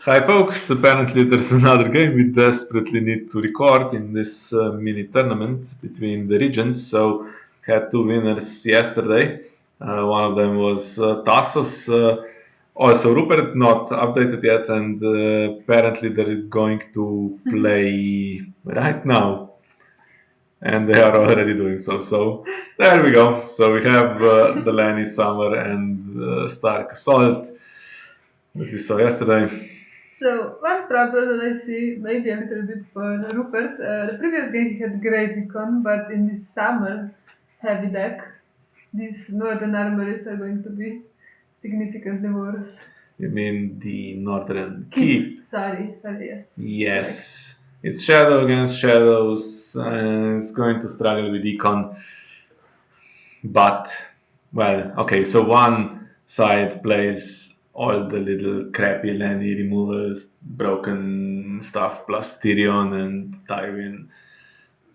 Hi folks, apparently there's another game we desperately need to record in this mini tournament between the regions. So had two winners yesterday. One of them was Tassos, also Rupert, not updated yet, and apparently they're going to play right now. And they are already doing so. So there we go. So we have the Lanny Summer and Stark Assault that we saw yesterday. So one problem that I see, maybe a little bit for Rupert, the previous game he had great econ, but in this summer heavy deck, these northern armories are going to be significantly worse. You mean the Northern Keep? Sorry, yes. Correct. Yes. It's shadow against shadows, and it's going to struggle with econ. But, well, okay, so one side plays all the little crappy Lenny removals, broken stuff, plus Tyrion and Tywin,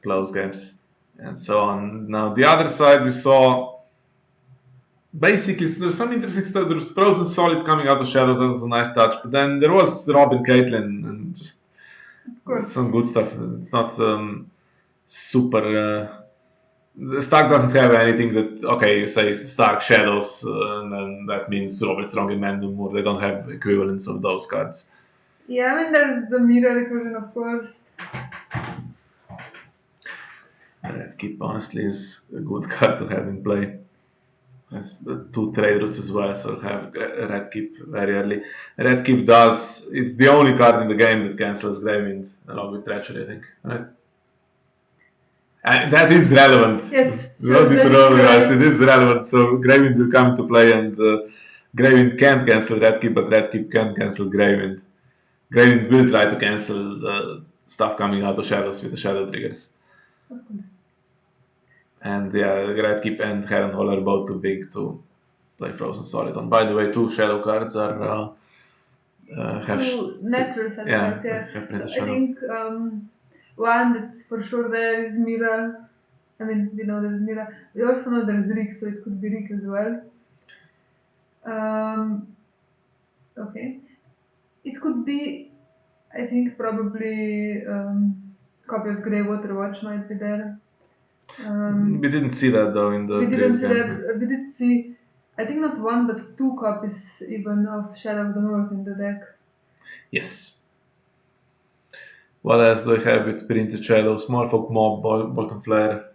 close games, and so on. Now, the other side we saw basically there's some interesting stuff. There's Frozen Solid coming out of shadows. That was a nice touch. But then there was Rob and Caitlyn and just Of course. some good stuff. It's not super. The Stark doesn't have anything that okay, you say Stark shadows, and then that means Robert Strong and Mandum, or they don't have equivalents of those cards. Yeah, I mean there's the mirror recursion, of course. Red Keep honestly is a good card to have in play. Has two trade routes as well, so have Red Keep very early. Red Keep does, it's the only card in the game that cancels Gravewind along with Treachery, I think, right? And that is relevant. Yes, You don't need to that know is the rest. correct. It is relevant. So Gravewind will come to play, and Gravewind can't cancel Red Keep, but Red Keep can cancel Gravewind. Gravewind will try to cancel the stuff coming out of shadows with the shadow triggers. Of course. And yeah, Red Keep and Heron Hall are both too big to play Frozen Solid on. By the way, two shadow cards are have Two natural set yeah cards, yeah. have So printed I shadow. think one that's for sure there is Mira. I mean, we know there's Mira. We also know there's Rick, so it could be Rick as well. Um, okay. It could be, I think, probably copy of Grey Water Watch might be there. We didn't see that though in the We didn't previous see game. that. We did see, I think, not one but two copies even of Shadow of the North in the deck. Yes. What else do I have with printed shadow? Small folk mob, Bolton flare.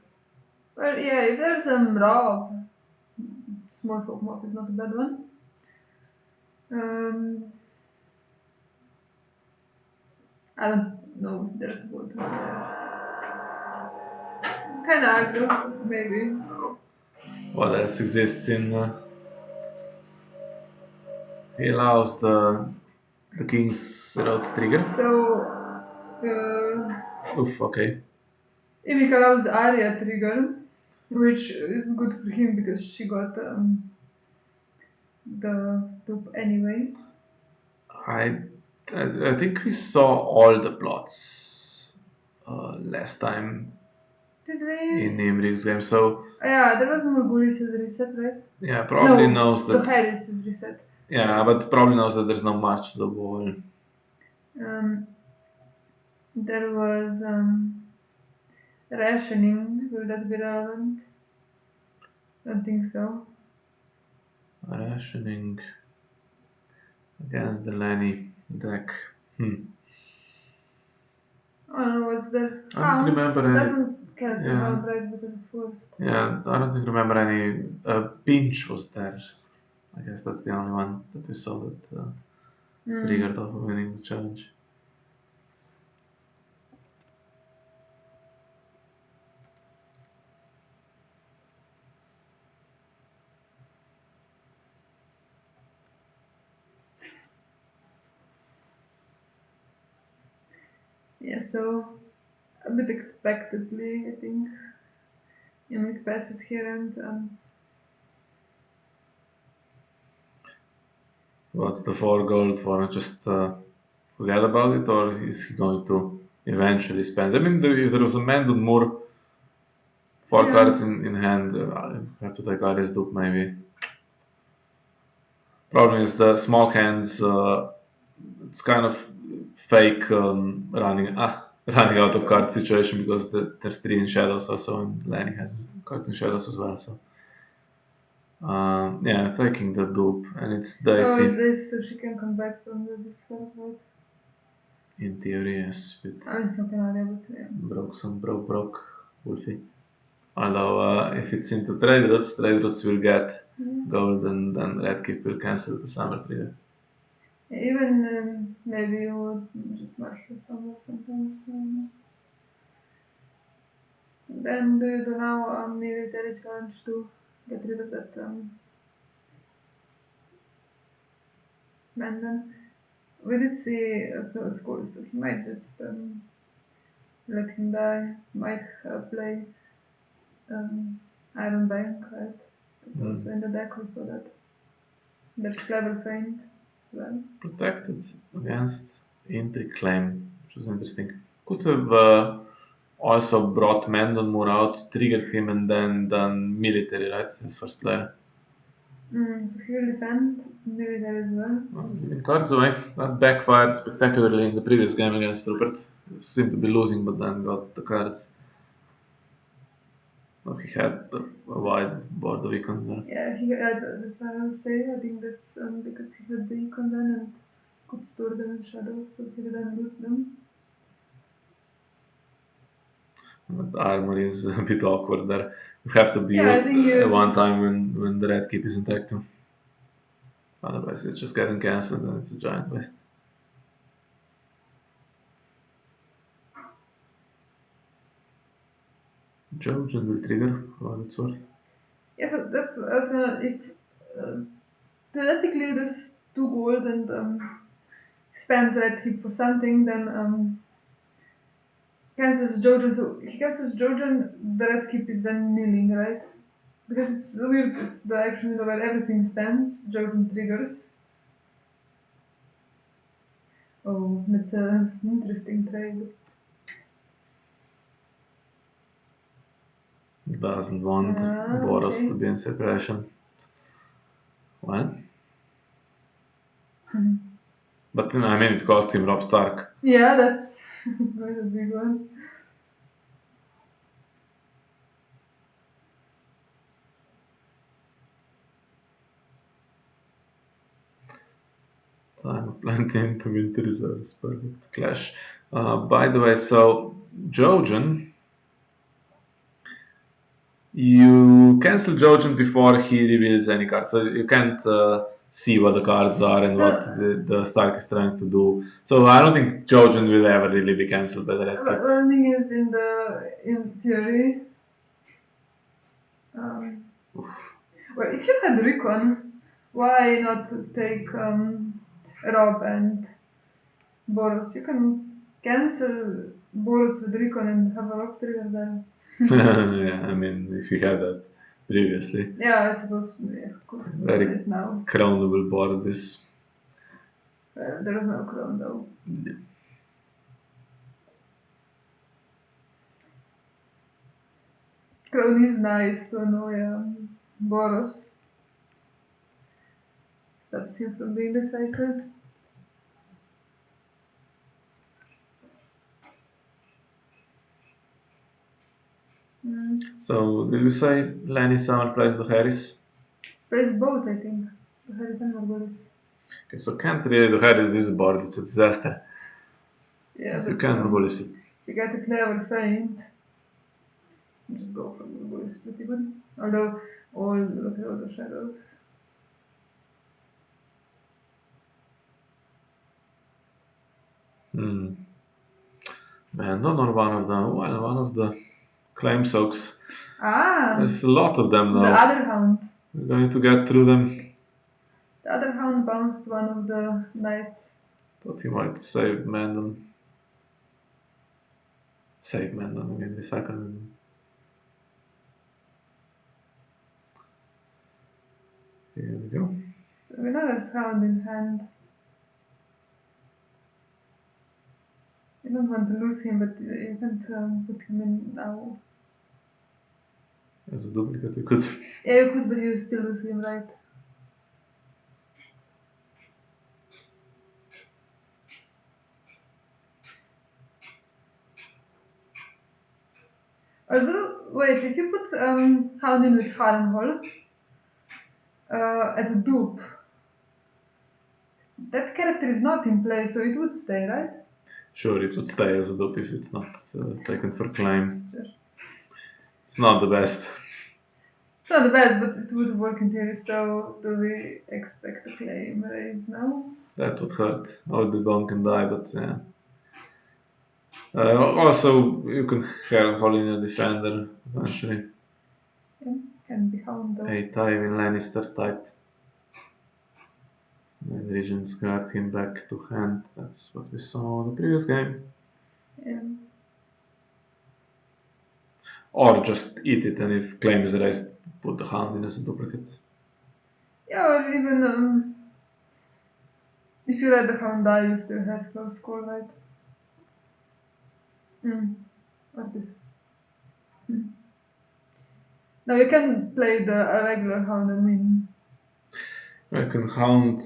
Well, yeah, if there's Rob, Small Folk Mob is not a bad one. Um, I don't know if there's Bolton flares. Kind of aggro, maybe. What else exists in? He allows the king's road trigger. So, Oof. Okay. Imik allows Arya trigger, which is good for him because she got the dupe anyway. I I think we saw all the plots last time Did in we? Imrik's game. So Yeah, there was Morgulis' reset, right? yeah, probably No, knows to that. Harris' reset. Yeah, but probably knows that there's not much to the wall. Um, there was rationing. Will that be relevant? Don't think so. Rationing against the Lenny deck. I don't know what's there. I don't Hound remember any. doesn't cancel Yeah, Hound, right? Because it's forced. yeah. I don't think remember any. Pinch was there. I guess that's the only one that we saw that triggered off of winning the challenge. Yeah, so a bit expectedly, I think. Yamik passes here and So what's the 4 gold for? Just forget about it, or is he going to eventually spend? I mean, if there was a Mendon Moore, 4 cards yeah. in hand, I have to take Ares Duke maybe. Problem is the small hands it's kind of fake running out of cards situation because there's three in shadows also, and Lanny has cards in shadows as well. So yeah, faking the dupe, and it's Oh, it's dicey this, so she can come back from the discard, right? in theory. Yes, with I mean, so can I, but yeah. broke Wolfie. Although if it's into trade routes will get Yes. gold, and then Red Keep will cancel the summer trigger. Even maybe you would just marshal somewhere sometimes. Then do you do now a military challenge to get rid of that man? Then we did see a close call, so he might just let him die. Might play Iron Bank, right? It's also in the deck. We saw that. That's clever feint as well. Protected against intrigue claim, which was interesting. Could have also brought Mendon Moore out, triggered him, and then done military, right? His first player. So he will defend military as well. Giving cards away. That backfired spectacularly in the previous game against Rupert. He seemed to be losing, but then got the cards. Well, he had a wide board of econ there. Yeah, he had, that's what I would say. I think that's because he had the econ then and could store them in shadows, so he didn't lose them. But armor is a bit awkward there. You have to be Yeah, I used think at one you. time when the red keep isn't active. Otherwise, it's just getting cancelled and it's a giant waste. Jojen will trigger for what it's worth. Yeah, so that's I was gonna. If theoretically there's two gold and spends red keep for something, then cancels Jojen. So if he cancels Jojen, the red keep is then kneeling, right? Because it's weird. It's the action where everything stands. Jojen triggers. Oh, that's a interesting trade. Doesn't want Boros to Okay. be in separation. Well, but I mean, it cost him Rob Stark. Yeah, that's quite a big one. Time of planting to winter reserves. Perfect clash. By the way, so Jojen, you cancel Jojen before he reveals any card, so you can't see what the cards are and what No, the Stark is trying to do. So I don't think Jojen will ever really be cancelled by the Red Keep. one thing is in theory. Um, well, if you had Recon, why not take Rob and Boros? You can cancel Boros with Recon and have a Rob trigger there. Yeah, I mean, if you had that previously, Yeah, I suppose could have done very it now. crownable board is. Well, there is no crown though. Crown is nice to annoy Boros. Stops him from being recycled. So, did you say Lenny Summer plays the Harris? Plays both, I think. The Harris and Margolis. Okay, so can't really do Harris this board, it's a disaster. Yeah, But you but can Margolis it. you get a clever feint. Just go for Margolis, pretty good. Although, look at all the shadows. Bandon or one of them? Well, one of the claim soaks. Ah, There's a lot of them the though. other hound. We're going to get through them. The other hound bounced one of the knights. Thought he might save Mandon. Save Mandon, I mean, recycle Mandon. Here we go. So another hound in hand. You don't want to lose him, but you can't put him in now. As a duplicate, you could. Yeah, you could, but you still lose him, right? Although, wait, if you put Hound in with Harrenhal as a dupe, that character is not in play, so it would stay, right? Sure, it would stay as a dupe if it's not taken for claim. Sure. It's not the best. It's not the best, but it would work in theory, so do we expect a claim raise now? That would hurt. All the bone can die, but yeah. Also, you can have Holly in a defender eventually. Yeah, can be Hound though. A Tywin Lannister type. And Regents guard him back to hand. That's what we saw in the previous game. Yeah. Or just eat it, and if claim is raised, put the Hound in as a duplicate. Yeah, or even if you let the Hound die, you still have close call, right? Or this. Now you can play a regular Hound and win. I can Hound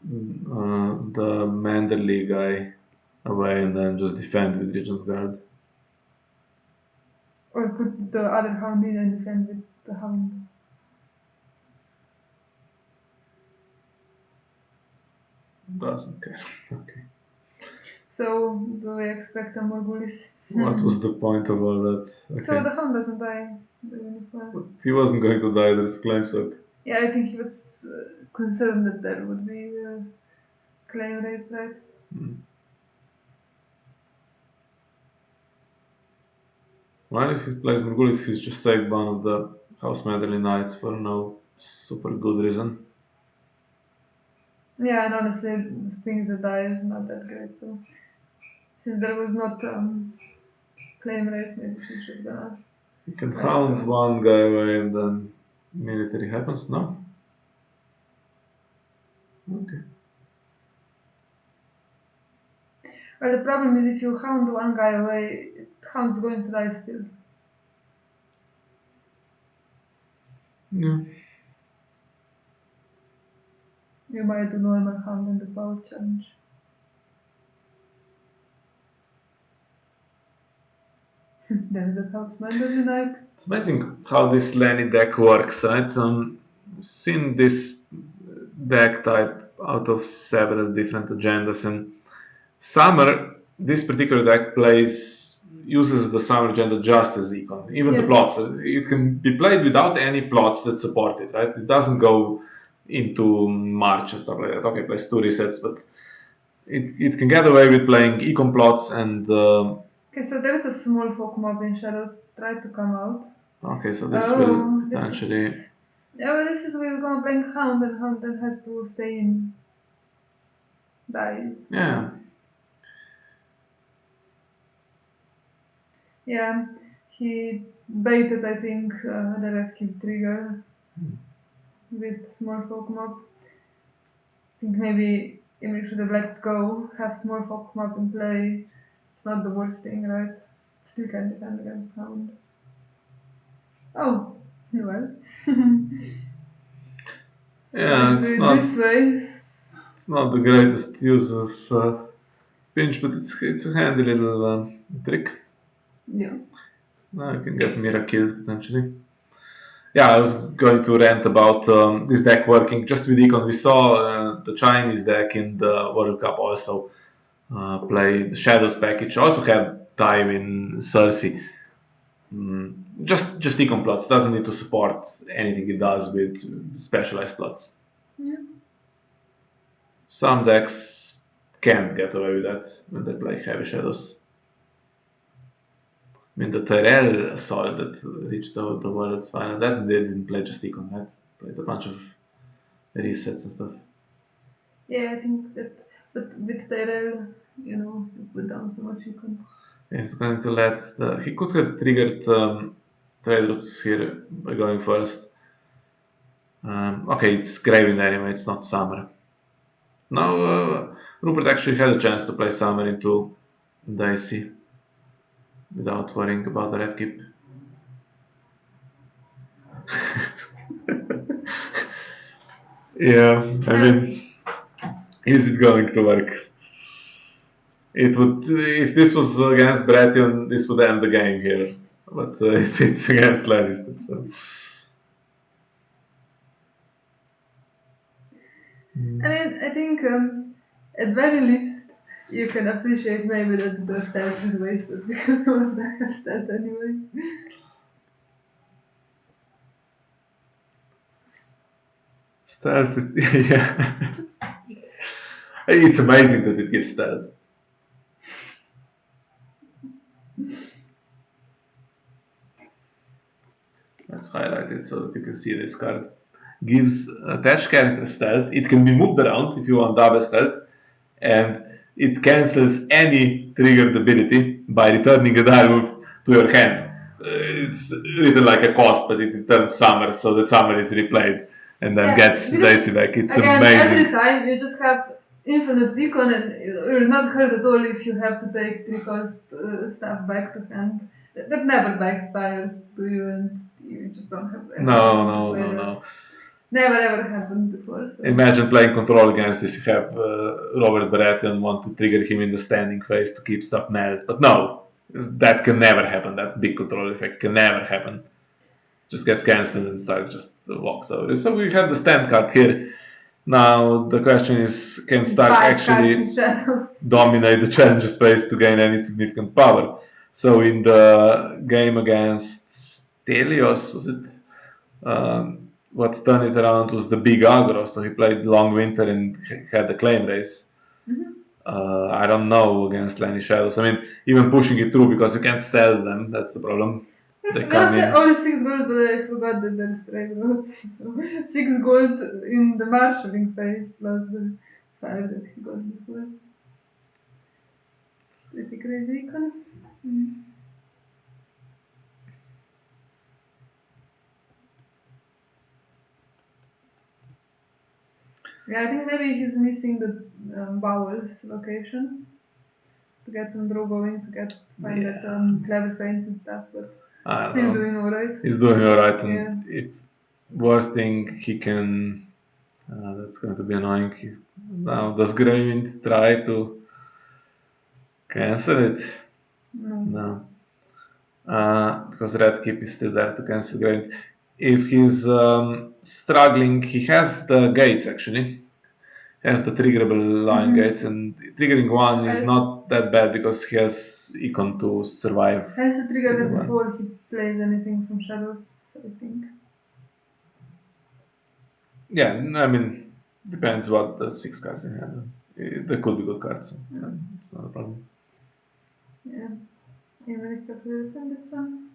the Manderly guy away and then just defend with Regent's guard. Or put the other Hound in and defend with the Hound. Doesn't care. Okay. So, do we expect a Morgulis? What was the point of all that? Okay. So the Hound doesn't die. But he wasn't going to die, there's claim suck. Yeah, I think he was concerned that there would be a claim raise, right? Well, if he plays Morgulis, he's just saved one of the House Manderly Knights for no super good reason. Yeah, and honestly, the things that die is not that great. So, since there was not claim race, maybe he's just gonna. You can Hound one guy away and then military happens, no? Okay. Well, the problem is if you hound one guy away, the hound's going to die still. Yeah. You might do normal hound in the power challenge. There's the houseman of the night. It's amazing how this Lenny deck works, right? Seen this deck type out of several different agendas, and Summer, this particular deck uses the Summer agenda just as econ. Even the Yeah. plots, it can be played without any plots that support it, right? It doesn't go into March and stuff like that. Okay, plays 2 resets, but it can get away with playing econ plots and. Okay, so there's a small folk mob in shadows. Try to come out. Okay, so this will potentially. Yeah, well, this is we're gonna bring hound, and hound then has to stay in. Dies. Yeah. Yeah, he baited, I think, the red keep trigger with small folk mob. I think maybe Emil should have let it go, have small folk mob in play. It's not the worst thing, right? Still can defend against hound. Oh, well. Yeah, it's not. This way. It's not the greatest use of pinch, but it's a handy little trick. Yeah. Now I can get Mira killed potentially. Yeah, I was going to rant about this deck working just with econ. We saw the Chinese deck in the World Cup also play the Shadows package. Also had Tywin, Cersei. Just econ plots. Doesn't need to support anything it does with specialized plots. Yeah. Some decks can't get away with that when they play heavy shadows. I mean, the Tyrell Assault that reached the World's final, that they didn't play just econ, right? Played a bunch of resets and stuff. Yeah, I think that, but with Tyrell, you put down so much you can. He's going to let he could have triggered trade routes here by going first. Okay, it's Graven anyway, it's not Summer. Now, Rupert actually had a chance to play Summer into Dicey without worrying about the red keep. Yeah, I mean, is it going to work? It would, if this was against Baratheon, this would end the game here. but it's against Lannister. So I mean, I think at very least you can appreciate maybe that the stealth is wasted because one of them has stealth anyway. stealth, yeah, it's amazing that it gives stealth. Let's highlight it so that you can see this card. Gives attached character stealth. It can be moved around if you want double stealth, and it cancels any triggered ability by returning a die move to your hand. It's written like a cost, but it returns summer, so the summer is replayed and then Yeah, gets because Daisy back. It's again, every amazing. time you just have infinite recon and you're not hurt at all if you have to take three cost stuff back to hand. That never backfires to you and you just don't have any No, reason to no, play no, that. no. Never ever happened before, so. Imagine playing control against this. You have Robert Baratheon want to trigger him in the standing phase to keep stuff nailed. But no, that can never happen. That big control effect can never happen. Just gets cancelled and Stark just walks over. So we have the stand card here. Now the question is, can Stark Five cards in actually shadows. dominate the challenger space to gain any significant power? So in the game against Stelios, was it? What turned it around was the big aggro. So he played Long Winter and had the claim race. I don't know against Lenny Shadows. I mean, even pushing it through because you can't steal them. That's the problem. Yes, They come Last in. only 6 gold, but I forgot that there's trade roads. So 6 gold in the marshalling phase plus the 5 that he got before. Pretty crazy icon. Yeah, I think maybe he's missing the bowels location to get some draw going to get find that Yeah, clever feint and stuff, but I don't still know. doing alright. He's doing all right, Yeah. and if worst thing he can, that's going to be annoying. Now does Gravint try to cancel it? No. No, because Red Keep is still there to cancel Gravint. If he's struggling, he has the gates actually. Has the triggerable line gates, and triggering one is I not that bad because he has econ to survive. has to trigger Trigger them one. before he plays anything from shadows, I think. Yeah, I mean, depends what the six cards in hand. There could be good cards, so it's not a problem. Yeah. Even if I play from this one.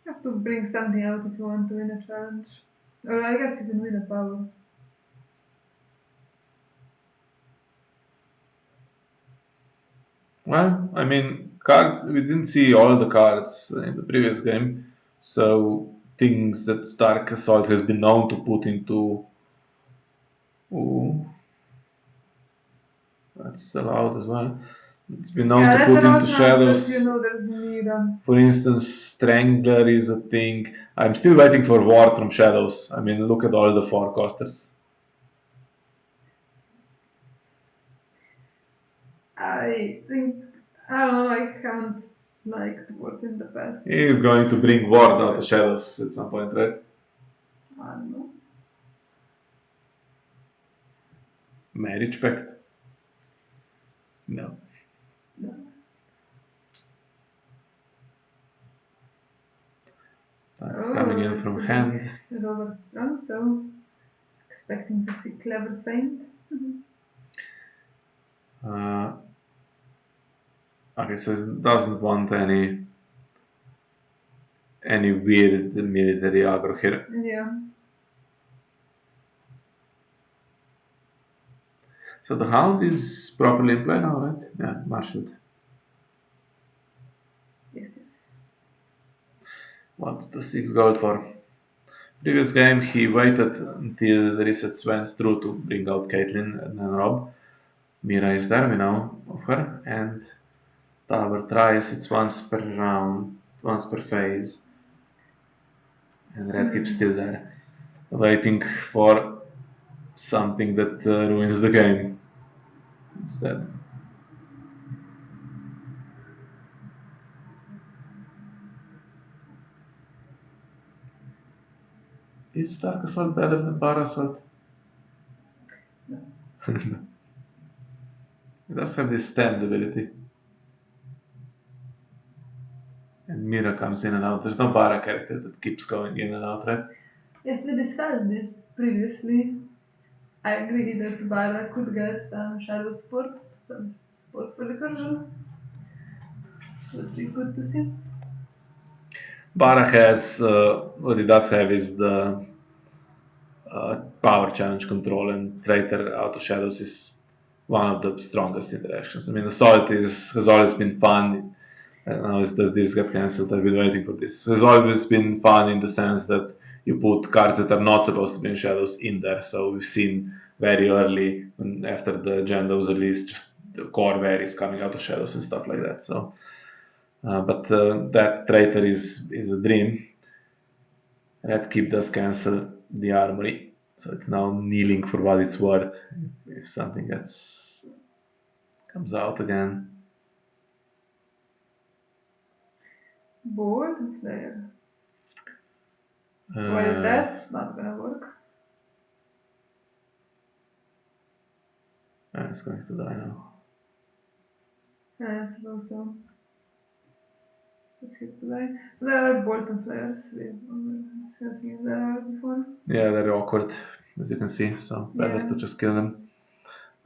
You have to bring something out if you want to win a challenge. Or I guess you can win a power. Well, I mean, cards. We didn't see all the cards in the previous game, so things that Stark Assault has been known to put into. Ooh, that's allowed as well. It's been known Yeah, to that's a put into lot now because you shadows. know there's Mira. For instance, Strangler is a thing. I'm still waiting for Ward from Shadows. I mean, look at all the four costers. I think I don't know, I haven't liked what in the past. He is going to bring Ward out of Shadows at some point, right? I don't know. Marriage Pact? No. No. That's coming Oh, in it's from a big hand. Robert Strong, so expecting to see clever feint. Uh, okay, so it doesn't want any weird military aggro here. Yeah. So the Hound is properly in play now, right? Yeah, marshaled. Yes, yes. What's the 6 gold for? Previous game, he waited until the resets went through to bring out Caitlyn and then Rob. Mira is there, we know of her, and Tower tries, it's once per round, once per phase, and Red keeps still there, waiting for something that ruins the game instead. Is Dark Assault better than Bar Assault? It does have this stand ability. And Mira comes in and out. There's no Bara character that keeps going in and out, right? Yes, we discussed this previously. I agree that Vara could get some shadow support, some support for the recursion. Would be good to see. Bara has, what it does have is the power challenge control, and Traitor Out of Shadows is one of the strongest interactions. I mean, Assault has always been fun. And now does this get cancelled? I've been waiting for this. Has always been fun in the sense that you put cards that are not supposed to be in shadows in there. So we've seen very early, after the agenda was released, just the core varies coming out of shadows and stuff like that. So, but that traitor is a dream. Red Keep does cancel the armory, so it's now kneeling for what it's worth. If something gets comes out again. Board and flare. Well, Uh, that's not gonna work. it's going to die now. And it's also just hit the die. So there are bolt and flares. We discussing it there before. Yeah, very awkward, as you can see. So better Yeah. to just kill them.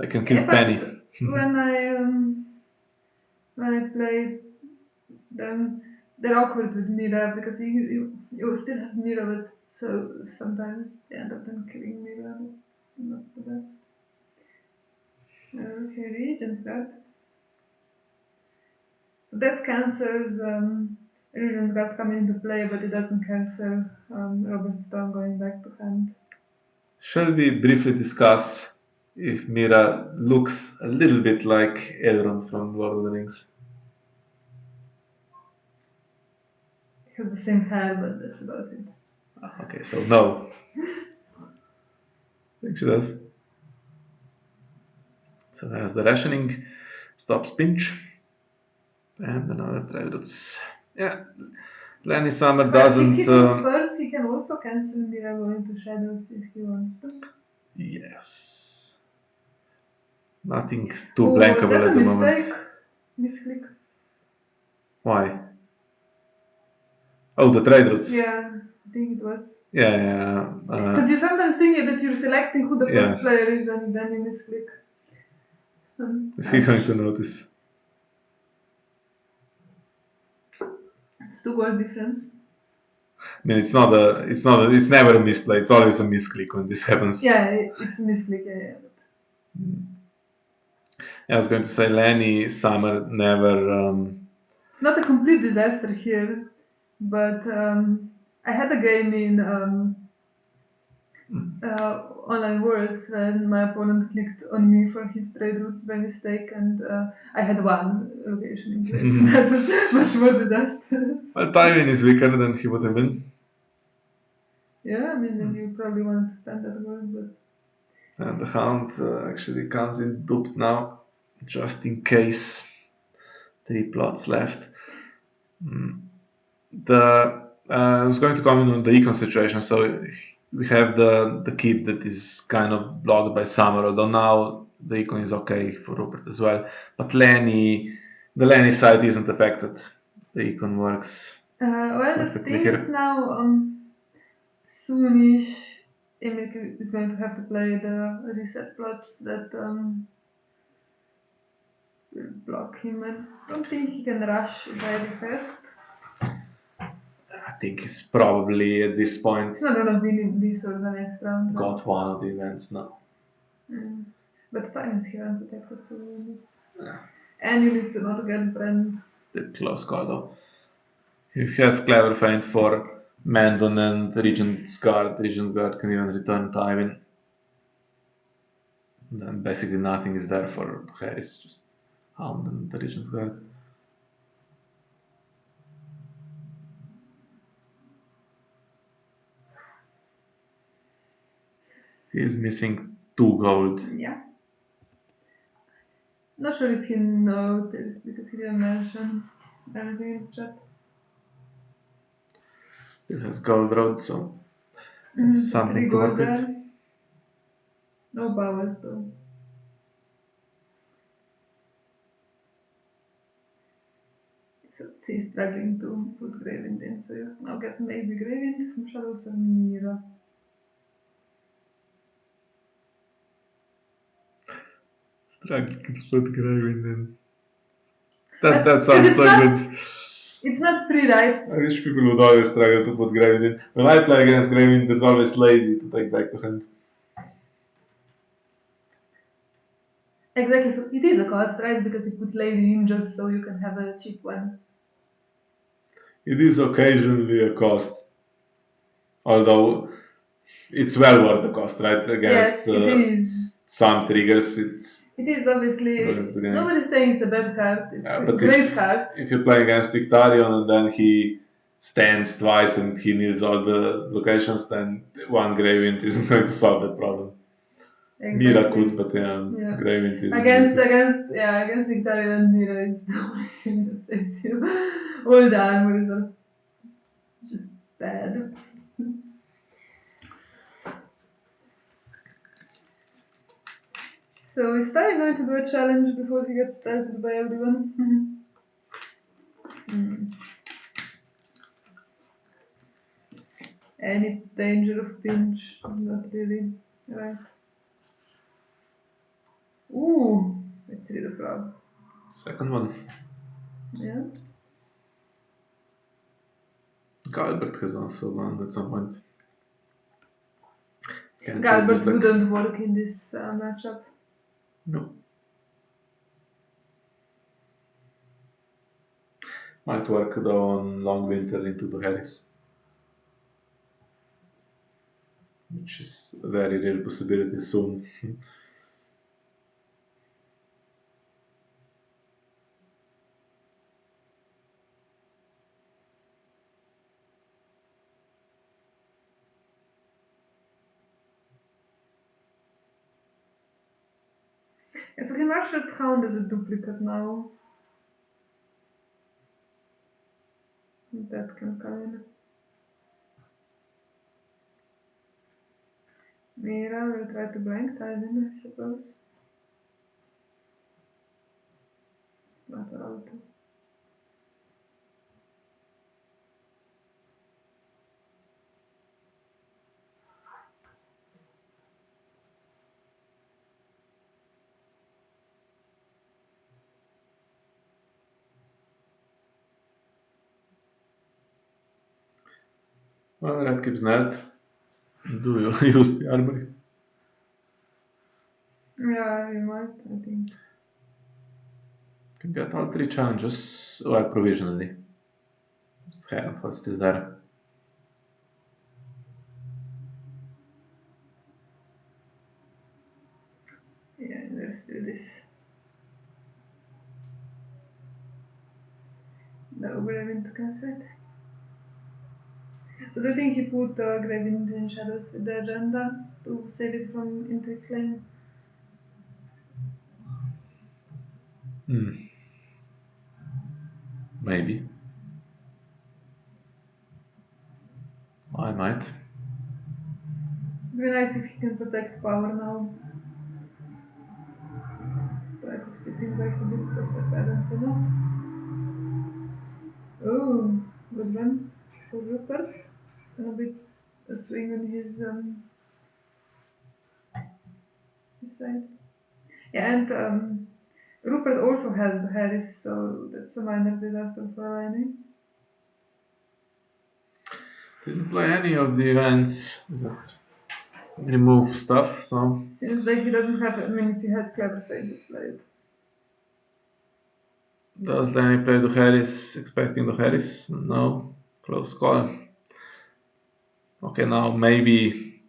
I can Yeah, kill but Penny. when I played them, they're awkward with Mira because you still have Mira, but so sometimes they end up then killing Mira. That's not the best. Okay, Regents Guard. So that cancels Regent Guard coming into play, but it doesn't cancel Robert Stone going back to hand. Shall we briefly discuss if Mira looks a little bit like Elrond from Lord of the Rings? It has the same hair, but that's about it. Okay, so no. I think she does. So there's the rationing, stops pinch, and another trade routes. Yeah, Lenny Summer But if doesn't. he goes first, he can also cancel Mira going to shadows if he wants to. Yes. Nothing too Oh, was blankable that a at the moment. mistake? Misclick. Why? Oh, the trade routes. Yeah, I think it was. Yeah, yeah. Because you sometimes think that you're selecting who the Yeah. first player is and then you misclick. Is he going to notice? It's 2 gold difference. I mean, it's never a misplay. It's always a misclick when this happens. Yeah, it's a misclick. Yeah. I was going to say Lenny Summer never. It's not a complete disaster here, but I had a game in online worlds when my opponent clicked on me for his trade routes by mistake, and I had one location in place. That was much more disastrous. Well, Tywin is weaker than he would have been. Yeah, I mean, then you probably wanted to spend that gold, but And the Hound actually comes in duped now, just in case. 3 plots left. I was going to comment on the econ situation. So we have the kid that is kind of blocked by Summer, although now the econ is okay for Rupert as well. But the Lenny side isn't affected. The econ works well, the perfectly thing is here. now, soonish, Emil is going to have to play the reset plots that will block him. I don't think he can rush very fast. I think it's probably at this point He's not gonna win in this or the next round. Right? got one of the events now. But time is here unprotected, so and you need to not get brand. Still close call though. If he has clever feint for Mandon and Regent's Guard can even return Tywin. Then basically nothing is there for Harris, just Hound and the Regent's Guard. He is missing 2 gold. Yeah. Not sure if he noticed because he didn't mention anything in the chat. Still has Gold Road, so Something Three to work gold with. there. No vowels though. So she's struggling to put Gravind in, so you now get maybe Gravind from Shadows of Mira. Struggling to put Gravind in. But That 'cause sounds it's so not good. it's not free, right? I wish people would always struggle to put Gravind in. When I play against Gravind, there's always Lady to take back to hand. Exactly, so it is a cost, right? Because you put lady in just so you can have a cheap one. It is occasionally a cost, although it's well worth the cost, right? Against Yes, it is. some triggers, it's It is ruins obviously the game. nobody's saying it's a bad card. It's Yeah, a but great card. if you play against Victarion and then he stands twice and he needs all the locations, then one Gravind isn't going to solve that problem. Mira could, Exactly. but yeah, Yeah. Gravind is Against Victoria and Mira is the only thing that saves you. All the armor is just bad. So is Tari going to do a challenge before he gets started by everyone? Hmm. Any danger of pinch? Not really. Right. Ooh, let's read the frog. second one. Yeah. Galbert has also gone at some point. Can't change his Galbert deck. wouldn't work in this matchup. No. Might work though on Long Winter into the Harris, which is a very real possibility soon. Yeah, so he marshaled Hound as a duplicate now. That can come in. Mira will try to blank Tywin, I suppose. It's not allowed to. Well, Red keeps net. Do you use the armory? Yeah, you might, I think. Can get all three challenges, well, provisionally. Harrenhal's still there. Yeah, there's still this. No Grevin to cancel it. So do you think he put Grevin in shadows with the agenda to save it from interclaim? Maybe. I might. It'd be nice if he can protect power now. Try to speed things up a bit, but apparently not. Oh, good one for Rupert. It's gonna be a swing on his side. Yeah, and Rupert also has the Harris, so that's a minor disaster for Alani. Didn't play any of the events that remove stuff, so. Seems like he doesn't have. I mean, if he had clever play, he played. Does Danny play the Harris, expecting the Harris? No. Close call. Okay, now maybe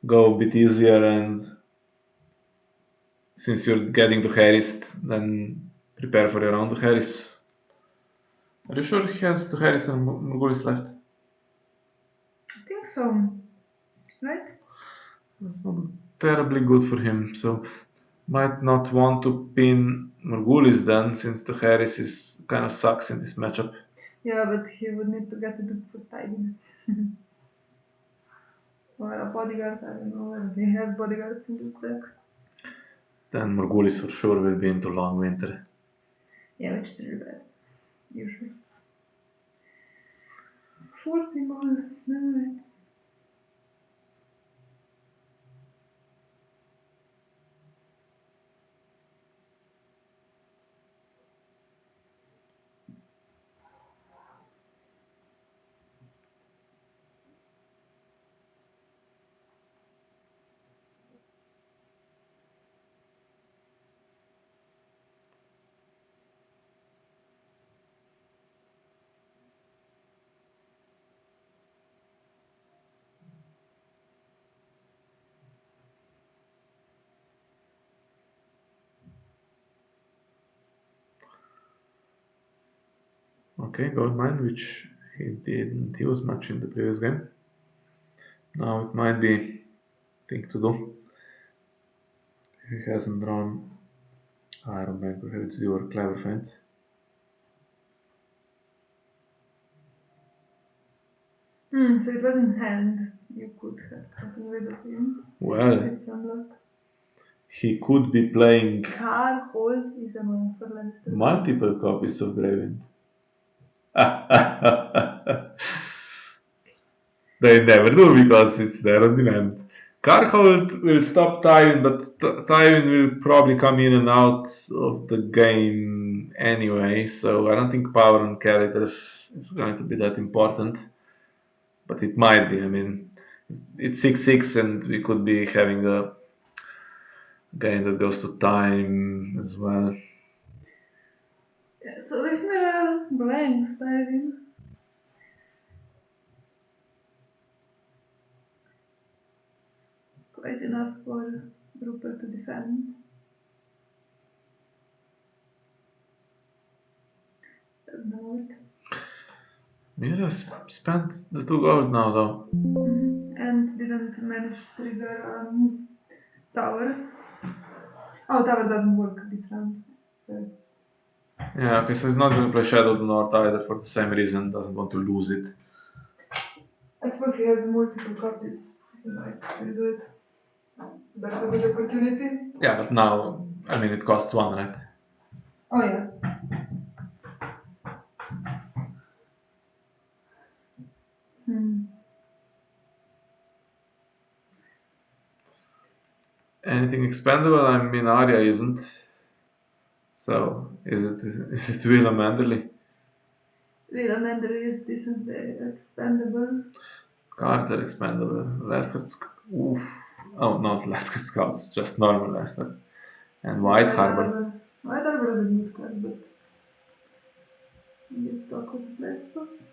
go a bit easier, and since you're getting the Harris, then prepare for your own the Harris. Are you sure he has the Harris and Murgulis left? I think so, right? That's not terribly good for him, so might not want to pin Murgulis then, since the Harris is kind of sucks in this matchup. Yeah, but he would need to get a dupe for Tywin. Or a bodyguard, I don't know whether he has bodyguards in this deck. Then Morgulis for sure will be into long winter. Yeah, which is really bad, usually. 40 gold, alright. Okay, gold mine, which he didn't use much in the previous game. Now it might be thing to do. He hasn't drawn Iron Bank, it's your clever feint. So it was in hand. You could have gotten rid of him. Well, With some luck. he could be playing Car hold is annoying for Lannister. multiple copies of Gravewind. They never do because it's there on demand. Carhold will stop Tywin, but Tywin will probably come in and out of the game anyway, so I don't think power on characters is going to be that important. But it might be. I mean, it's 6-6, and we could be having a game that goes to time as well. Yeah, so if Mira blanks Tywin, it's quite enough for Rupert to defend. Doesn't know it. Mira spent the 2 gold now, though. And didn't manage to trigger tower. Oh, tower doesn't work this round. Sorry. Yeah, okay, so he's not going to play Shadow of the North either for the same reason, doesn't want to lose it. I suppose he has multiple copies. He might still do it. There's a big opportunity. Yeah, but now, I mean, it costs 1, right? Oh yeah. Anything expendable? I mean, Arya isn't. So, is it Willem Manderly? Will Amanda is decently expendable. Cards are expendable. Leskard, oof. Oh, not Leskard Scouts, just normal Leskard. And White Harbor. White Harbor is a good card, but you talk of the play, I suppose.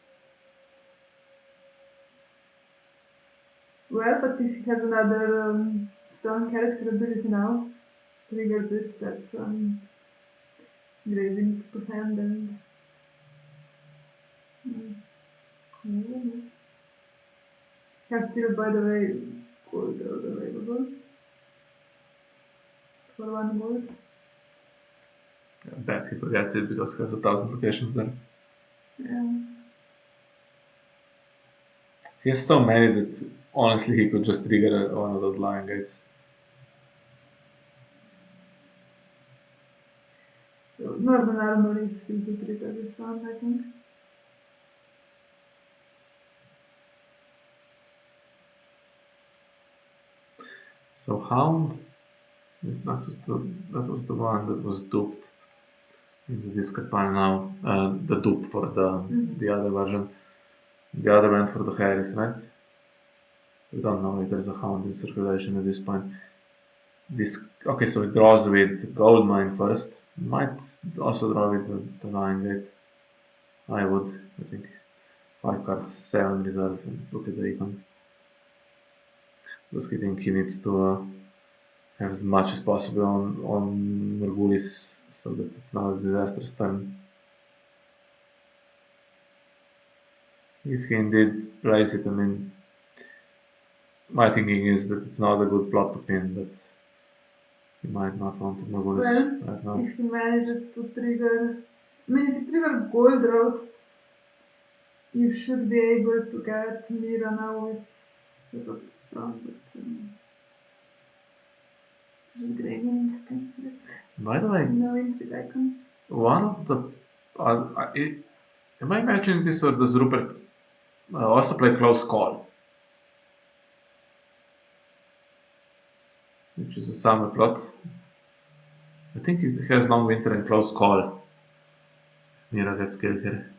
Well, but if he has another strong character ability now, triggers it, that's Graving to hand and has still, by the way, gold available for 1 gold. I bet he forgets it because he has 1,000 locations there. Yeah. He has so many that honestly he could just trigger one of those Lion Gates. So Northern Armor is free to trigger this round, I think. So Hound, that was the one that was duped in the discard pile now. The dupe for the other version. The other went for the Harris, right? We don't know if there's a Hound in circulation at this point. Okay, so it draws with Gold Mine first. Might also draw with the Lion Gate. I would. I think 5 cards, 7 reserve, and look at the icon. Just kidding, he needs to have as much as possible on Morgulis so that it's not a disastrous turn. If he indeed plays it, I mean, my thinking is that it's not a good plot to pin, but he might not want to Morgulis right now. If he manages to trigger, if you trigger Gold Road, you should be able to get Mira now with Robert strong, but there's Gravin can select. By the way, No intrigue icons. one of the. Am I imagining this or does Rupert also play Close Call? Which is a summer plot. I think it has Long Winter and Close Call. Mira gets killed here.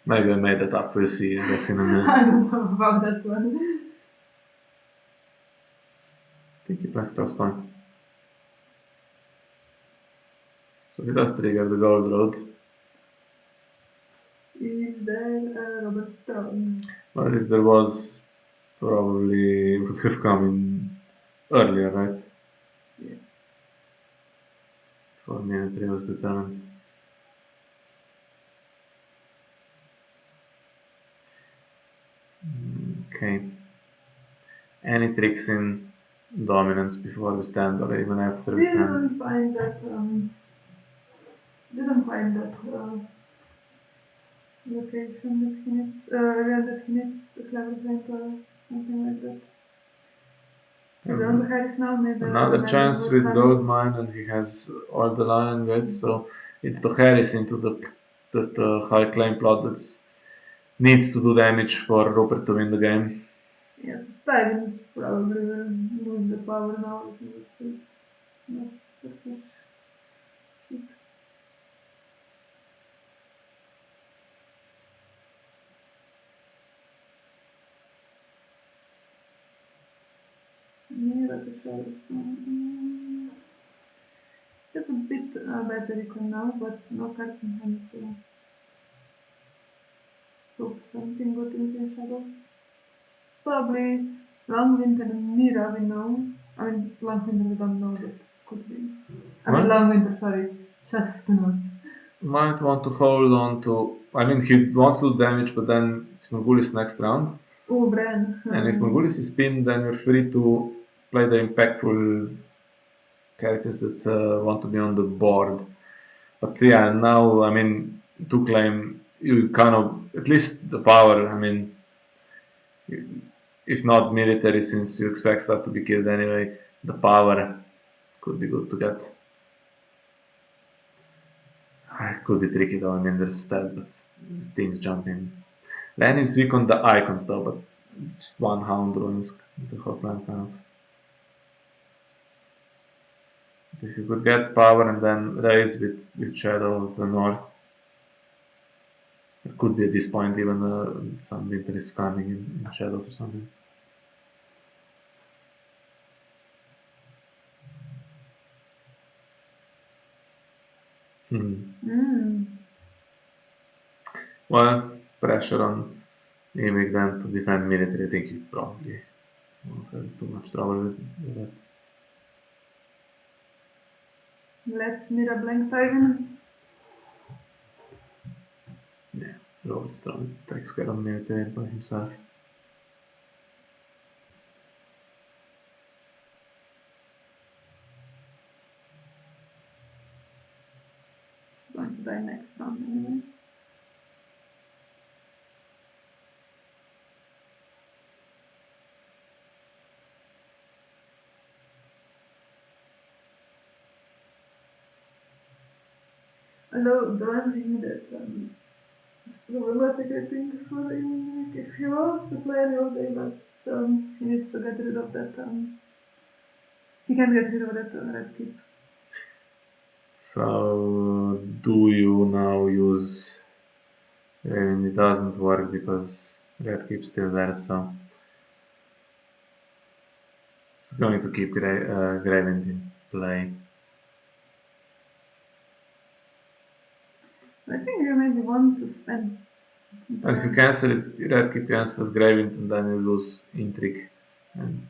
Maybe I made that up. We'll see. I guess in a minute. I don't know about that one. I think he plays Close Call. So he does trigger the Gold Road. Is there Robert Strong? But if there was, probably would have come in earlier, right? Yeah. For military was determined. Okay. Any tricks in dominance before we stand or even after we stand? Didn't find that. Didn't find that location that he needs. Where that he needs the clever friend or something like that. Is it on the Harris now? Maybe Another chance with gold mine, and he has all the lion gates, so it's the Harris into the high claim plot that needs to do damage for Rupert to win the game. Yes, Tywin probably will lose the power now. I think it's not super huge hit. Mira to show some. It's a bit better icon now, but no cards in hand, so hope something good is in shadows. It's probably Long Winter and Mira, we know. I mean, Long Winter we don't know, but could be. I mean, Long Winter, sorry. Shadow of the North. Might want to hold on to. I mean, he wants to do damage, but then it's Morgulis next round. Oh, Bran. And if Morgulis is pinned, then you're free to play the impactful characters that want to be on the board. But yeah, now, I mean, to claim, you kind of, at least the power, I mean, if not military, since you expect stuff to be killed anyway, the power could be good to get. It could be tricky though, I mean, there's stealth, but things jump in. Lan is weak on the icons though, but just one hound ruins the whole plan kind of. If you could get power and then raise with Shadow of the North, it could be at this point even some winter is coming in Shadows or something. Well, pressure on Emic then to defend military, I think you probably won't have too much trouble with that. Let's Mira blank Tywin. Yeah, Robert Strong takes care of military by himself. He's going to die next round anyway. Although the one thing that is problematic, I think, for him, if he wants to play any of day, but he needs to get rid of that. He can get rid of that red keep. So, do you now use? It doesn't work because red keeps still there, so it's going to keep Gravent in play. I think you maybe want to spend. And if you cancel it, red keep cancels Gravent and then you lose Intrigue. And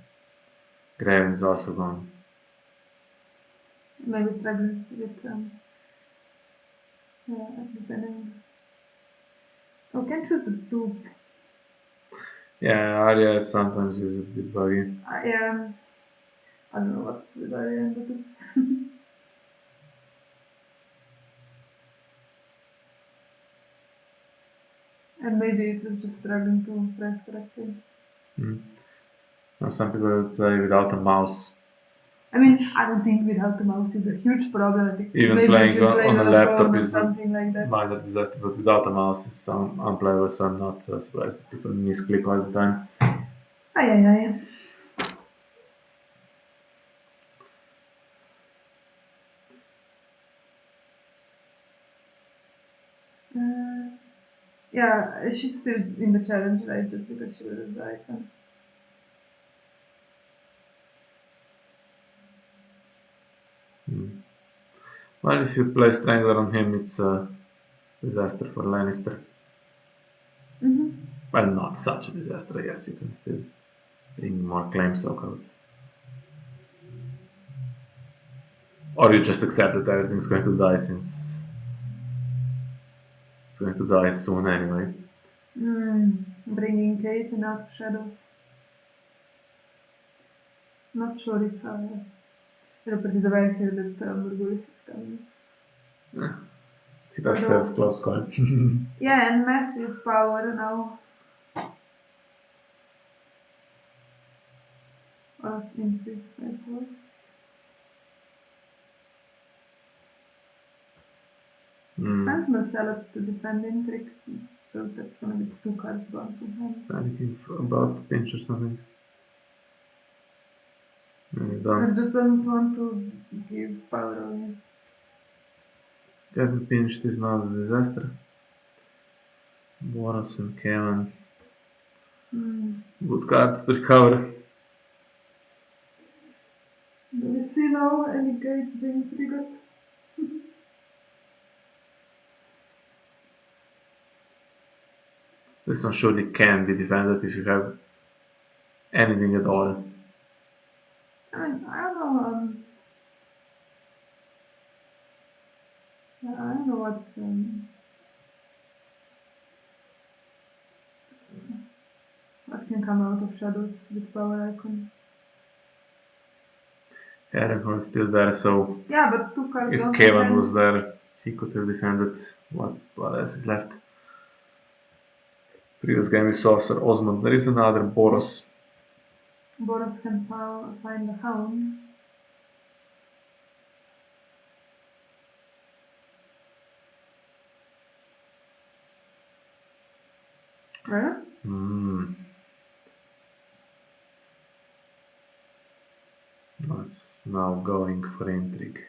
Gravent is also gone. Maybe struggles with depending. Oh, can choose the dupe. Yeah, Arya sometimes is a bit buggy. Yeah. I don't know what's with Arya and the dupes. And maybe it was just struggling to press correctly. Hmm. Now, some people play without a mouse. I mean, I don't think without the mouse is a huge problem. I think Even maybe if playing you're playing on a on a laptop phone or is a something like that. minor disaster, but without a mouse it's unplayable, so I'm not surprised that people misclick all the time. Ay, ay, ay. Uh, yeah, she's still in the challenge, right? Just because she was the icon. Hmm. Well, if you play Strangler on him, it's a disaster for Lannister. Mm-hmm. Well, not such a disaster, I guess. You can still bring more claims out. Or you just accept that everything's going to die since it's going to die soon anyway. Bringing Kate and out of shadows. Not sure if Rupert is aware here that Morgulis is coming. He'd have to have Although, close call. yeah, and massive power now. Or into five sources. Spends Marcella to defend intrigue, so that's gonna be 2 cards gone from him. Panicking about pinch or something. No, you I don't. just don't want to give power away. Getting pinched is not a disaster. Boros and Kevin. Good cards to recover. Do we see now any gates being triggered? This one surely can be defended if you have anything at all. I mean, I don't know. I don't know what can come out of shadows with power icon. Aaron was still there, so Yeah, but 2 cards if gone from Kevin was hand. there, he could have defended what else is left. Previous game we saw Sir Osmond. There is another Boros. Boros can find the hound. Right? That's now going for intrigue.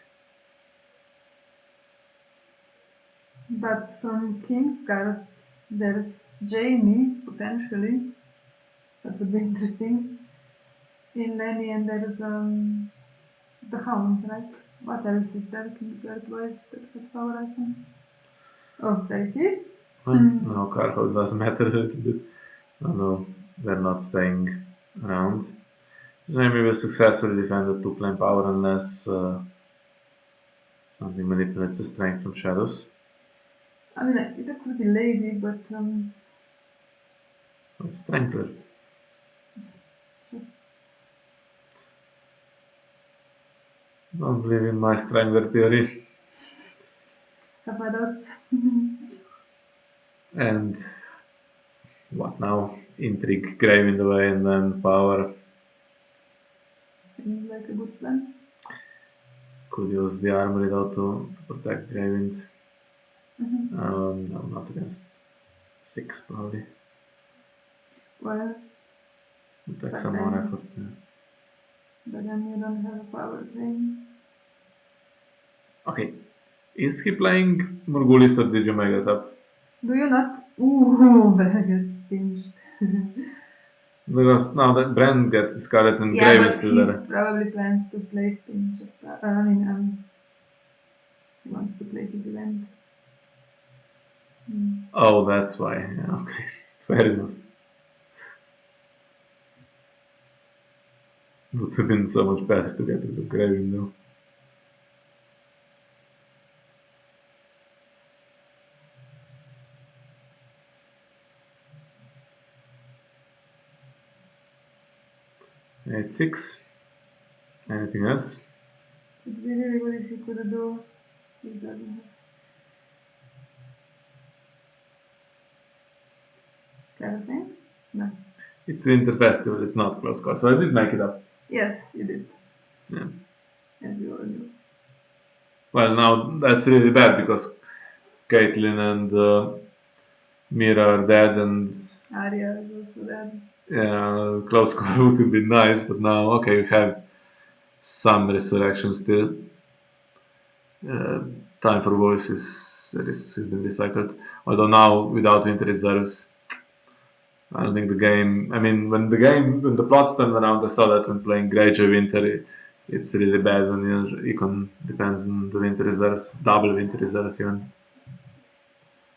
But from King's cards, there's Jamie, potentially. That would be interesting. In Lenny, and there's the Hound, right? What else is there? King's Guard wise that has power icon. Oh, there it is. Well, now Carhold does matter a little bit. Oh no, they're not staying around. Jamie will successfully defend the 2 plane power unless something manipulates the strength from shadows. I mean, it could be Lady, but It's Strangler. Don't believe in my Strangler theory. have I doubts? And what now? Intrigue, grave in the way, and then power. Seems like a good plan. Could use the armory though to protect Gravewind. No, not against 6 probably. Well, Would take but some more then, effort. Yeah. but then you don't have a power claim. Okay, is he playing Morgulis or did you make it up? Do you not? Ooh, Bran gets pinched. Because now that Bran gets discarded and Yeah, Grave is but still he there. probably plans to play pinch of he wants to play his event. Oh, that's why. Yeah, okay, fair enough. Would have been so much better to get rid of Grave though. At 6. Anything else? It would be really good if he could do. He doesn't have. Everything? No. It's Winter Festival, it's not close call, so I did make it up. Yes, you did, Yeah. as you all knew. Well, now that's really bad because Caitlyn and Mira are dead, and Arya is also dead. yeah, close call would have been nice, but now, okay, we have some resurrection still. Uh, Time for voices has been recycled. Although now, without Winter Reserves, I don't think the game. I mean, when the plots turned around, I saw that when playing Greyjoy Winter, it's really bad when your econ depends on the Winter Reserves, double Winter Reserves even.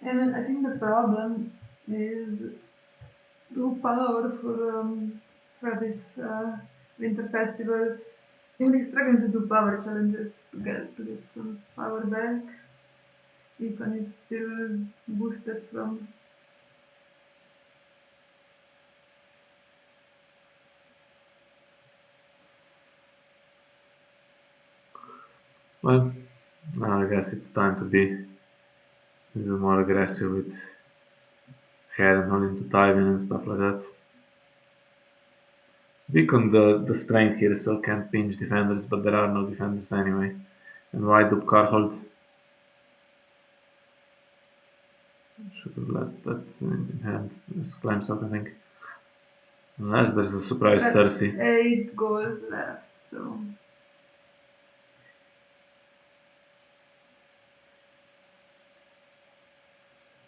I mean, I think the problem is too power for this winter festival. I'm really struggling to do power challenges to get some power back. Econ is still boosted from. Well, now I guess it's time to be a little more aggressive with head and into Tywin and stuff like that. It's weak on the strength here, so can't pinch defenders, but there are no defenders anyway. And why do Carhold? Should have let that in hand. Just climbs up, I think. Unless there's a surprise Got Cersei. 8 gold left, so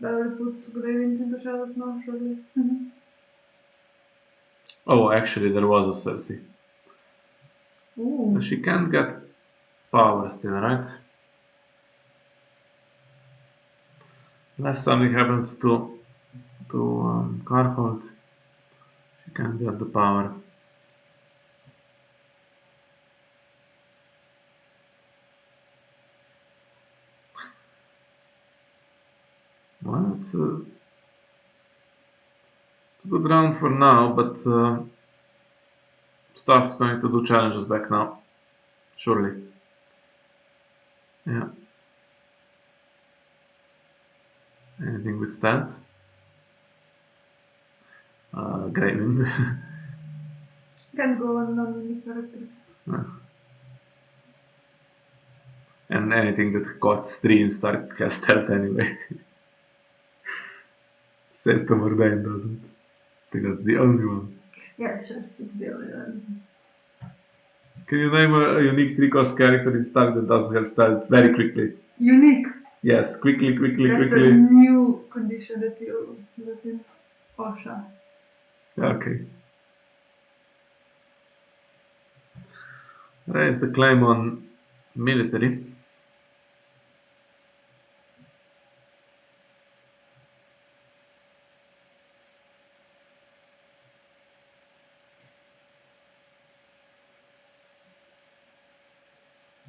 that will put Greywind into shadows now, surely. Oh, actually, there was a Cersei. Ooh. She can't get power still, right? Unless something happens to Carhold, she can't get the power. Well, it's a good round for now, but Staff's going to do challenges back now, surely. Yeah. Anything with stealth? Greywind. Can go on non-unique characters. And anything that costs 3 in Stark has stealth anyway. Save Mordane doesn't. I think that's the only one. Yeah, sure. It's the only one. Can you name a unique 3-cost character in Stark that doesn't have stealth very quickly? Unique. Yes, quickly. That's a new condition that you put in. Osha. Okay. Raise the claim on military.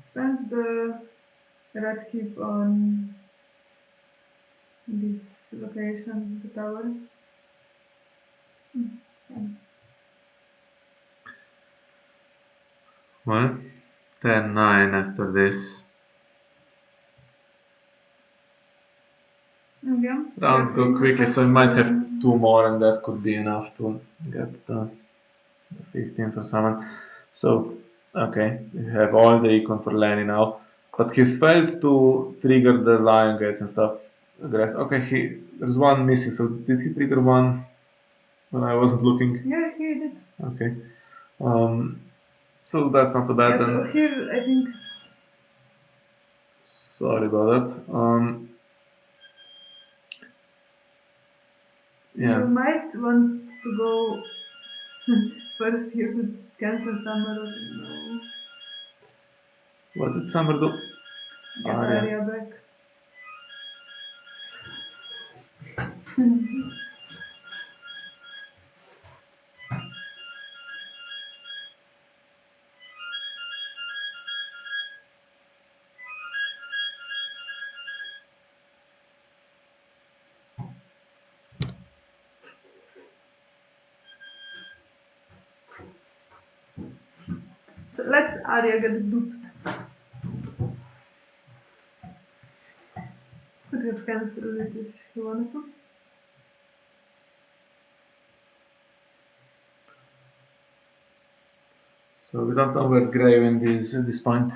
Spends the red keep on this location, the tower. Okay. Well, 10-9 after this. Yeah, Rounds go quickly, so we might have 2 more, and that could be enough to get the 15 for someone. So, okay, we have all the econ for Lenny now. But he's failed to trigger the lion gates and stuff. Okay, there's one missing. So did he trigger one when I wasn't looking? Yeah, he did. Okay. So that's not too bad Yeah, then. so here I think Sorry about that. you Yeah. might want to go first here to cancel summer or no, What did Summer do? get Yeah. Arya back. So let's Arya get duped. Could have cancelled it if he wanted to. So we don't know where Graven is at this point.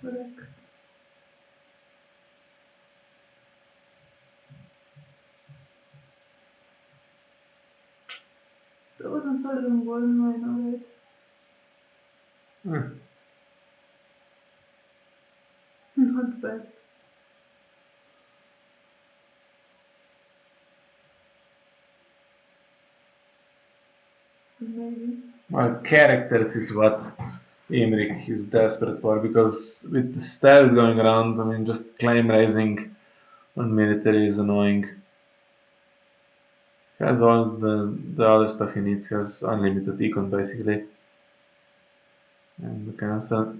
Correct. Frozen solid and golden wine, alright. Hmm. Not the best. Maybe. Well, characters is what Imrik is desperate for because with the stealth going around, I mean, just claim raising on military is annoying. He has all the other stuff he needs. He has unlimited econ basically, and the cancel.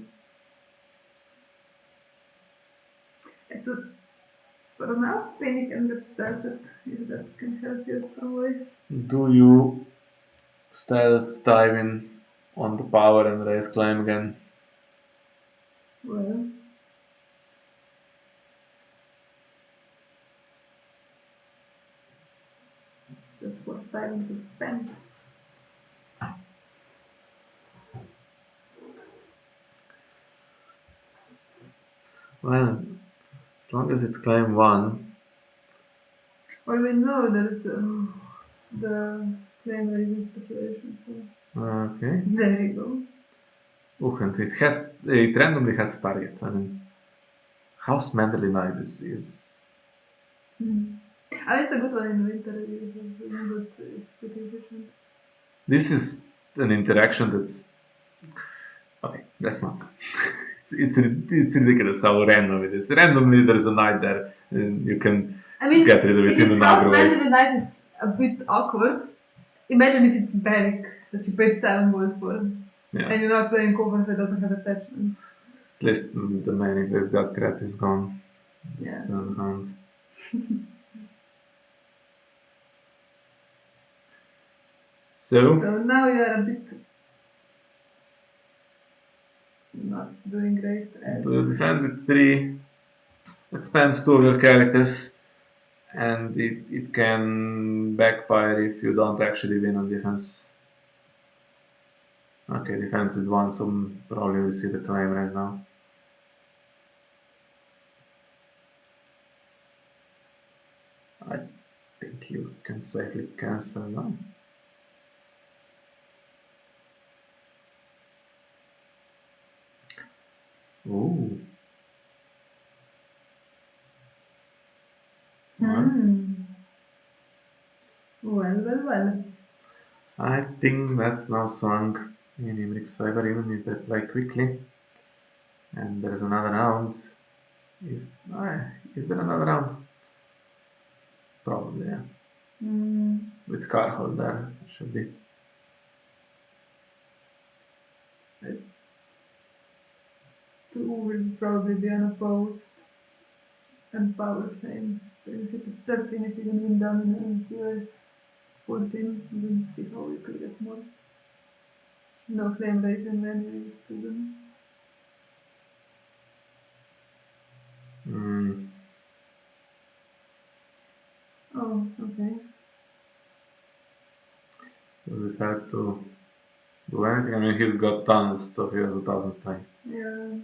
So for now, Penny can get started if that can help you in some ways. Do you stealth dive in on the power and raise climb again? Well, just what's time to spend. Well, as long as it's climb one. Well, we know there's the claim raising speculation, so Okay. there you go. Oh, and it randomly has targets. I mean, House Manderly Knight is Mm. It's a good one in winter because good is pretty efficient. this is an interaction that's okay. That's not. It's ridiculous how random it is. Randomly, there's a knight there, and you can I mean, get rid of if it in it's an House aggro Mandy way. the Night, it's a bit awkward. Imagine if it's Beric that you paid 7 gold for, and Yeah, you're not playing cover, so it doesn't have attachments. at least the manifest that crap is gone. Yeah. It's on hand. So, So now you are a bit not doing great do you as. defend with three? It spans two of your characters, and it can backfire if you don't actually win on defense. Okay, defense with one, so probably we see the claim right now. I think you can safely cancel now. Ooh. Well, Hmm. Well. I think that's now swung in Imrik's favor, even if they play quickly. And there's another round. Is, is there another round? Probably, yeah. Hmm. With Carhold there, should be. Two will probably be unopposed and power claim. Brings it to 13 if you can win dominance. You're 14. Don't see how you could get more. No claim raising any prison. Mm, Oh, okay. does it have to do anything? I mean, he's got tons, so he has 1,000 strength. Yeah.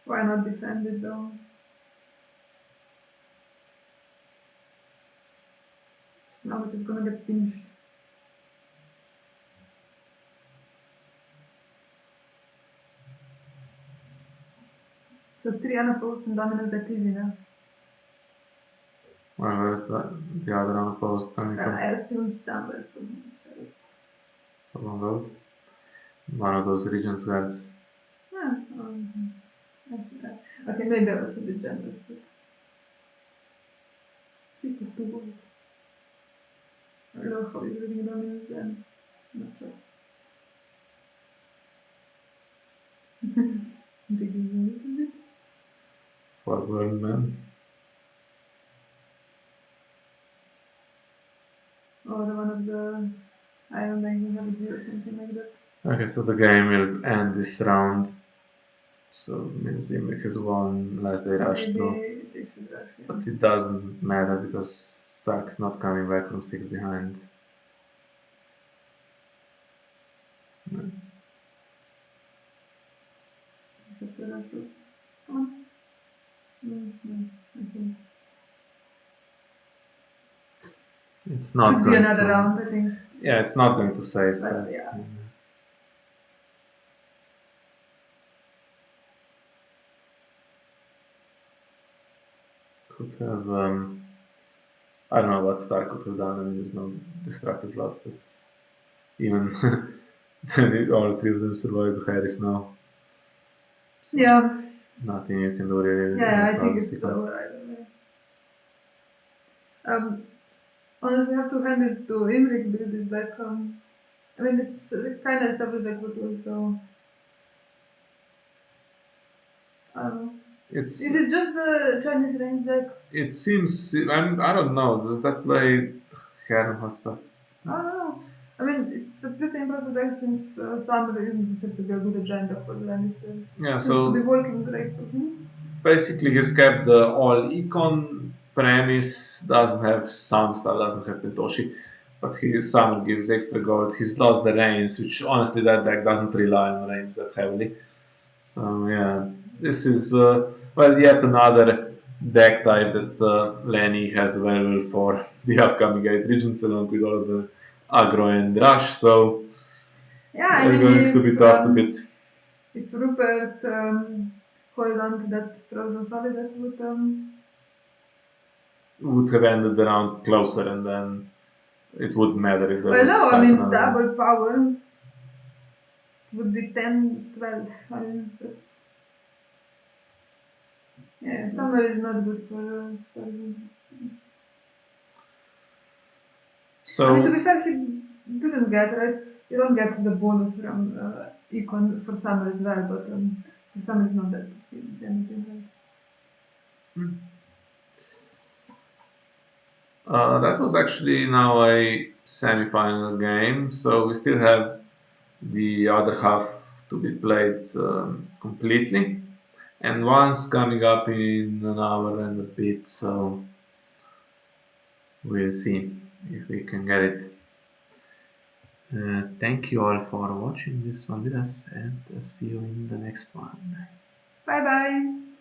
Why not defend it though? So now we're just gonna get pinched. So 3 unopposed and dominance, that is enough. Well, where's the other unopposed coming from? I assumed somewhere from Shadows. From on gold? One of those Regents guards. Yeah, I see that. Okay, maybe I was a bit generous, but see for 2 gold. I don't know how you're reading dominance then. Not sure. Digging a little bit. For burn man. Or one of the Iron Banking Habits or something like that. Okay, so the game will end this round. So means Imrik has won unless they rush through. Maybe they should rush But him. it doesn't matter because Stark's not coming back from 6 behind. No. They have to rush him. Come on. Mm-hmm. Okay. It's not Could be going another to. round, I think. Yeah, it's not going to save But stats. yeah. Could have. I don't know what Stark could have done. I mean, there's no destructive plots that even all three of them survived Harris now. So Yeah. nothing you can do really Yeah, against I think Harvest it's Econ. over either way. Um, Honestly, I have to hand it to Imrik build is like, I mean, it's kind of established like what also, I don't know. It's Is it just the Chinese range deck? it seems I don't know. Does that play Herrenhal stuff? I don't know. I mean, it's a pretty impressive deck since Summer isn't considered to be a good agenda for the Lannister. Yeah. Seems to be So working great for him. basically, he's kept the all econ premise. Doesn't have some stuff. Doesn't have Pentoshi, but his Summer gives extra gold. He's lost the reigns, which honestly that deck doesn't rely on reigns that heavily. So yeah, this is well yet another deck type that Lenny has available for the upcoming 8 regions along with all of the aggro and rush. So Yeah, I they're mean, going to be tough to beat. if Rupert hold on to that frozen solid, that would Would have ended the round closer, and then it wouldn't matter if there well, was no, I like mean another one. double power would be 10, 12. I mean, that's yeah. Summer is not good for this. I mean, to be So fair, he didn't get right. You don't get the bonus from econ for summer as well, but for summer is not that damaging, right? that was actually now a semi-final game. So we still have the other half to be played completely. And one's coming up in an hour and a bit, so we'll see if we can get it. Thank you all for watching this one with us, and see you in the next one. Bye bye.